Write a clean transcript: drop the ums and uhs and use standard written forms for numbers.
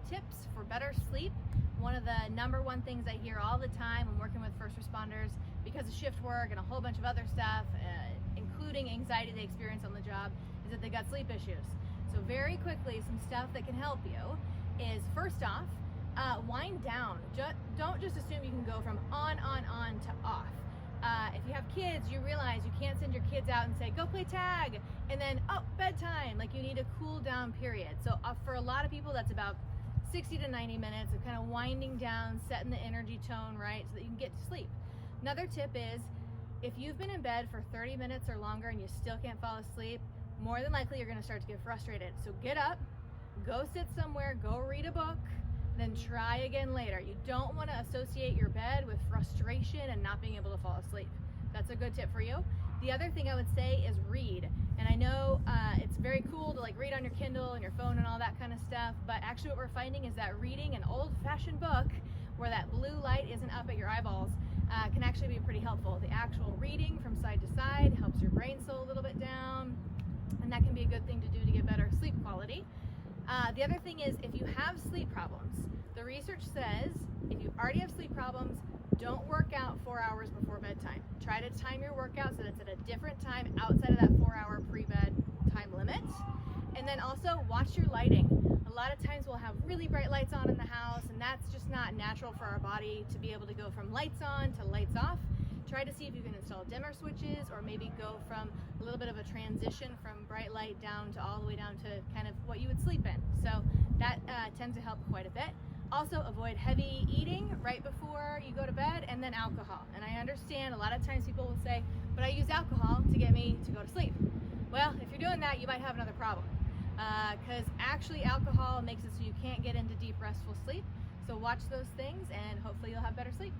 tips for better sleep. One of the number one things I hear all the time when working with first responders because of shift work and a whole bunch of other stuff, including anxiety they experience on the job, is that they got sleep issues. So very quickly, some stuff that can help you is, first off, wind down. Don't just assume you can go from on to off. If you have kids, you realize you can't send your kids out and say, go play tag, and then, oh, bedtime. Like, you need a cool down period. So for a lot of people, that's about 60 to 90 minutes of kind of winding down, setting the energy tone right so that you can get to sleep. Another tip is, if you've been in bed for 30 minutes or longer and you still can't fall asleep, more than likely you're going to start to get frustrated. So get up, go sit somewhere, go read a book, then try again later. You don't want to associate your bed with frustration and not being able to fall asleep. That's a good tip for you. The other thing I would say is read. And I know it's very cool to like read on your Kindle and your phone and all that kind of stuff, but actually what we're finding is that reading an old-fashioned book where that blue light isn't up at your eyeballs can actually be pretty helpful. The actual reading from side to side helps your brain slow a little bit down, and that can be a good thing to do to get better sleep quality. The other thing is, if you have sleep problems, the research says if you already have sleep problems, don't work out 4 hours before bedtime. Try to time your workout so that it's at a different time outside of that 4-hour pre-bed time limit. And then also watch your lighting. A lot of times we'll have really bright lights on in the house, and that's just not natural for our body to be able to go from lights on to lights off. Try to see if you can install dimmer switches, or maybe go from a little bit of a transition from bright light down to all the way down to kind of what you would sleep in. So that tends to help quite a bit. Also, avoid heavy eating right before you go to bed, and then alcohol. And I understand a lot of times people will say, but I use alcohol to get me to go to sleep. Well, if you're doing that, you might have another problem, because actually alcohol makes it so you can't get into deep restful sleep. So watch those things, and hopefully you'll have better sleep.